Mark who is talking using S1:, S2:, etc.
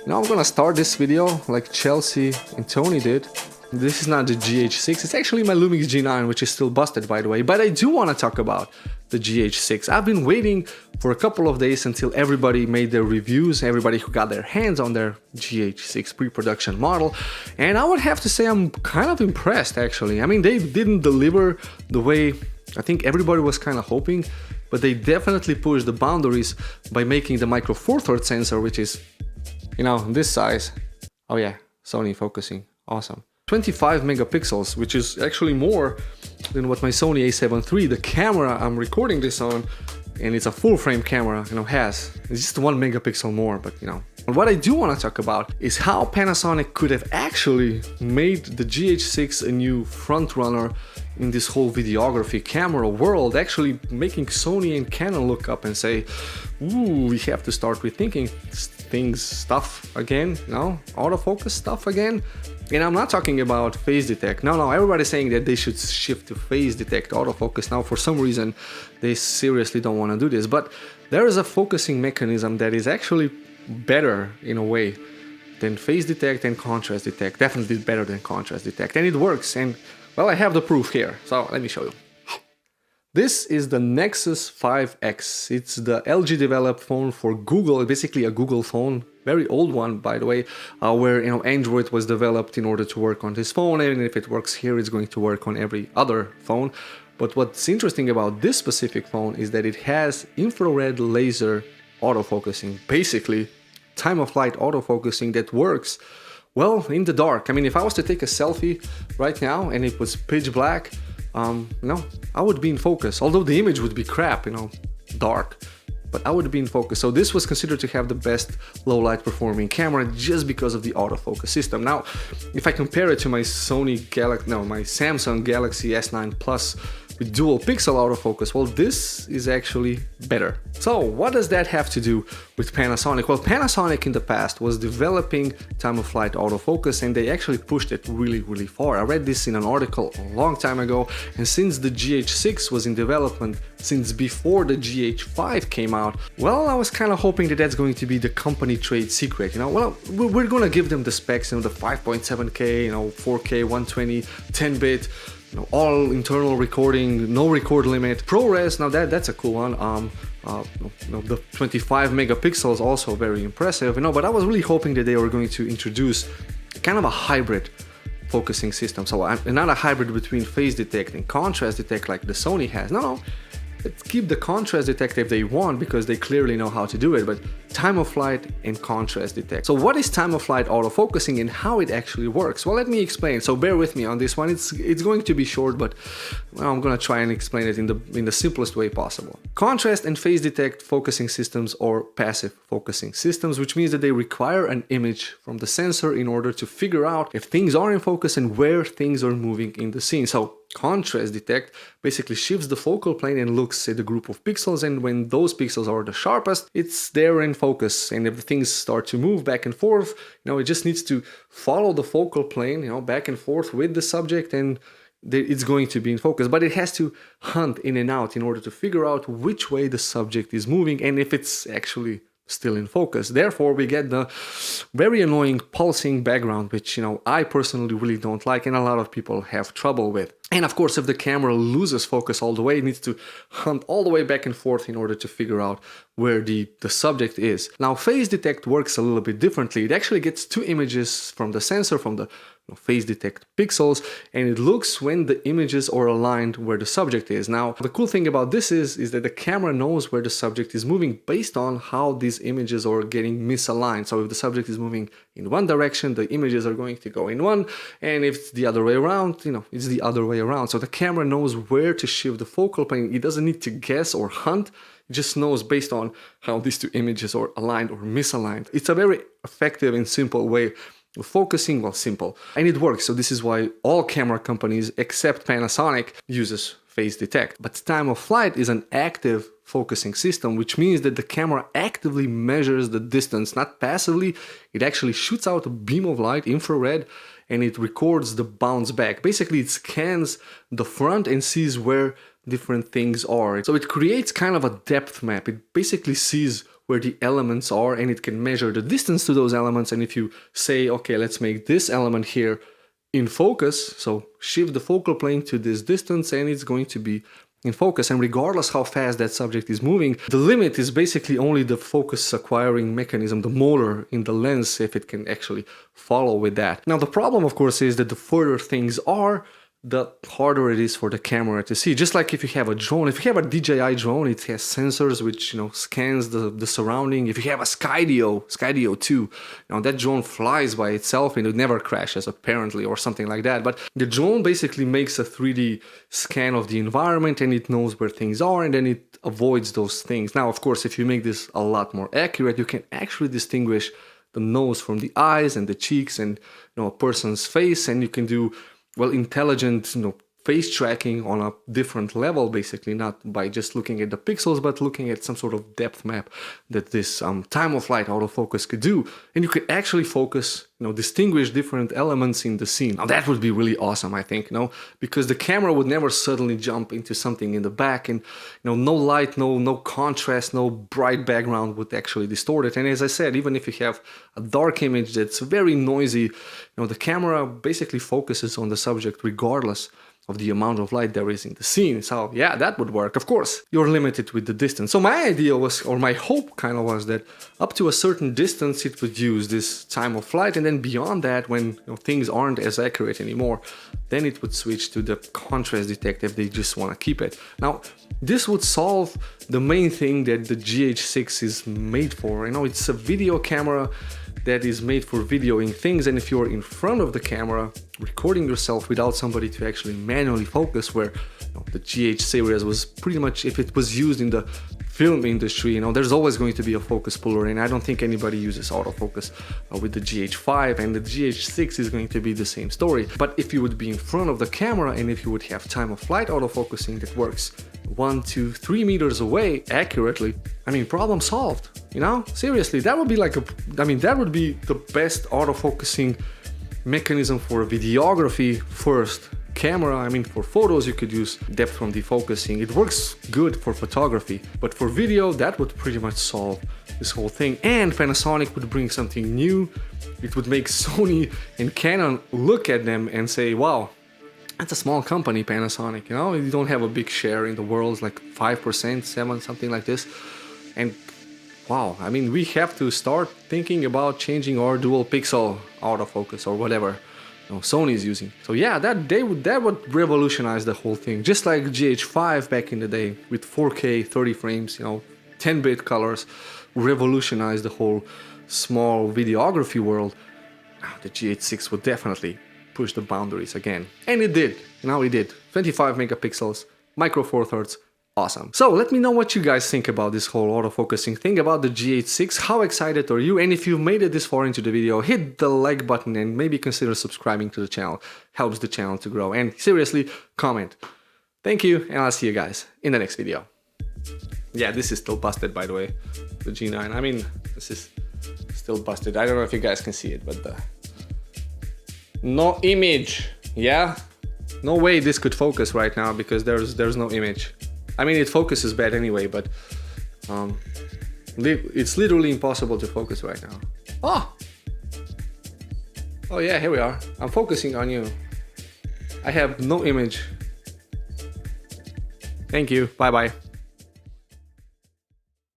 S1: Now I'm gonna start this video like Chelsea and Tony did. This is not the GH6, it's actually my Lumix G9, which is still busted by the way, but I do want to talk about the GH6. I've been waiting for a couple of days until everybody made their reviews, everybody who got their hands on their GH6 pre-production model, and I would have to say I'm kind of impressed actually. I mean, they didn't deliver the way I think everybody was kind of hoping, but they definitely pushed the boundaries by making the micro four third sensor, which is, you know, this size. Oh yeah, Sony focusing, awesome. 25 megapixels, which is actually more than what my Sony a7 III, the camera I'm recording this on, and it's a full frame camera, you know, has. It's just 1 megapixel more, but you know. What I do want to talk about is how Panasonic could have actually made the GH6 a new front runner in this whole videography camera world, actually making Sony and Canon look up and say, ooh, we have to start rethinking stuff again, you know, autofocus stuff again. And I'm not talking about phase detect. No, everybody's saying that they should shift to phase detect autofocus. Now, for some reason, they seriously don't want to do this. But there is a focusing mechanism that is actually better in a way than phase detect and contrast detect. Definitely better than contrast detect. And it works. And, well, I have the proof here. So let me show you. This is the Nexus 5X. It's the LG developed phone for Google, basically a Google phone, very old one by the way, where, you know, Android was developed in order to work on this phone, and if it works here, it's going to work on every other phone. But what's interesting about this specific phone is that it has infrared laser autofocusing, basically time-of-flight autofocusing that works well in the dark. I mean, if I was to take a selfie right now and it was pitch black, I would be in focus, although the image would be crap, you know, dark, but I would be in focus. So this was considered to have the best low light performing camera just because of the autofocus system. Now, if I compare it to my my Samsung Galaxy S9 Plus with dual pixel autofocus, well, this is actually better. So what does that have to do with Panasonic? Well, Panasonic in the past was developing time-of-flight autofocus, and they actually pushed it really far. I read this in an article a long time ago, and since the GH6 was in development, since before the GH5 came out, well, I was kind of hoping that that's going to be the company trade secret, you know. Well, we're gonna give them the specs, you know, the 5.7K, you know, 4K, 120, 10-bit, you know, all internal recording, no record limit, ProRes. Now that's a cool one. The 25 megapixels also very impressive, you know. But I was really hoping that they were going to introduce kind of a hybrid focusing system. So not a hybrid between phase detect and contrast detect like the Sony has. No, let's keep the contrast detect if they want, because they clearly know how to do it, but time of flight and contrast detect. So what is time of flight autofocusing and how it actually works? Well, let me explain. So bear with me on this one. It's going to be short, but well, I'm gonna try and explain it in the simplest way possible. Contrast and phase detect focusing systems or passive focusing systems, which means that they require an image from the sensor in order to figure out if things are in focus and where things are moving in the scene. So contrast detect basically shifts the focal plane and looks at the group of pixels, and when those pixels are the sharpest, it's there in focus. And if things start to move back and forth, you know, it just needs to follow the focal plane, you know, back and forth with the subject, and it's going to be in focus. But it has to hunt in and out in order to figure out which way the subject is moving and if it's actually still in focus. Therefore, we get the very annoying pulsing background, which, you know, I personally really don't like, and a lot of people have trouble with. And of course, if the camera loses focus all the way, it needs to hunt all the way back and forth in order to figure out where the subject is. Now, phase detect works a little bit differently. It actually gets two images from the sensor, from the phase detect pixels, and it looks when the images are aligned where the subject is. Now, the cool thing about this is that the camera knows where the subject is moving based on how these images are getting misaligned. So if the subject is moving in one direction, the images are going to go in one, and if it's the other way around, you know, it's the other way around. So the camera knows where to shift the focal plane. It doesn't need to guess or hunt. It just knows based on how these two images are aligned or misaligned. It's a very effective and simple way of focusing, well, simple, and it works. So this is why all camera companies except Panasonic uses phase detect. But time of flight is an active focusing system, which means that the camera actively measures the distance, not passively. It actually shoots out a beam of light, infrared, and it records the bounce back. Basically, it scans the front and sees where different things are. So it creates kind of a depth map. It basically sees where the elements are, and it can measure the distance to those elements. And if you say, okay, let's make this element here in focus, so shift the focal plane to this distance and it's going to be in focus, and regardless how fast that subject is moving, the limit is basically only the focus acquiring mechanism, the motor in the lens, if it can actually follow with that. Now the problem of course is that the further things are, the harder it is for the camera to see. Just like if you have a drone, if you have a DJI drone, it has sensors which, you know, scans the surrounding. If you have a Skydio 2, you know, that drone flies by itself and it never crashes apparently, or something like that. But the drone basically makes a 3D scan of the environment and it knows where things are, and then it avoids those things. Now, of course, if you make this a lot more accurate, you can actually distinguish the nose from the eyes and the cheeks and, you know, a person's face, and you can do, well, intelligent, you know, face tracking on a different level, basically, not by just looking at the pixels, but looking at some sort of depth map that this time of flight autofocus could do. And you could actually focus, you know, distinguish different elements in the scene. Now that would be really awesome, I think, you know, because the camera would never suddenly jump into something in the back, and, you know, no light, no contrast, no bright background would actually distort it. And as I said, even if you have a dark image that's very noisy, you know, the camera basically focuses on the subject regardless of the amount of light there is in the scene. So yeah, that would work. Of course, you're limited with the distance. So my idea was, or my hope kind of was, that up to a certain distance it would use this time of flight, and then beyond that, when, you know, things aren't as accurate anymore, then it would switch to the contrast detect if they just want to keep it. Now, this would solve the main thing that the GH6 is made for. You know, it's a video camera that is made for videoing things, and if you're in front of the camera recording yourself without somebody to actually manually focus, where, you know, the GH series was pretty much, if it was used in the film industry, you know, there's always going to be a focus puller, and I don't think anybody uses autofocus with the GH5, and the GH6 is going to be the same story. But if you would be in front of the camera, and if you would have time of flight autofocusing that works 1, 2, 3 meters away accurately, I mean, problem solved, you know? Seriously, that would be like that would be the best autofocusing mechanism for videography first. Camera, I mean, for photos you could use depth from defocusing. It works good for photography, but for video that would pretty much solve this whole thing. And Panasonic would bring something new. It would make Sony and Canon look at them and say, wow, that's a small company, Panasonic, you know, you don't have a big share in the world, like 5%, 7%, something like this. And wow, I mean, we have to start thinking about changing our dual pixel autofocus or whatever, you know, Sony is using. So yeah, that would revolutionize the whole thing. Just like GH5 back in the day with 4K 30 frames, you know, 10-bit colors, revolutionized the whole small videography world. The GH6 would definitely push the boundaries again. And it did. Now it did. 25 megapixels, micro four thirds. Awesome. So let me know what you guys think about this whole autofocusing thing, about the GH6. How excited are you? And if you've made it this far into the video, hit the like button and maybe consider subscribing to the channel. Helps the channel to grow. And seriously, comment. Thank you, and I'll see you guys in the next video. Yeah, this is still busted, by the way. The G9. I mean, this is still busted. I don't know if you guys can see it, but no image. Yeah? No way this could focus right now because there's no image. I mean, it focuses bad anyway, but it's literally impossible to focus right now. Oh yeah, here we are. I'm focusing on you. I have no image. Thank you. Bye-bye.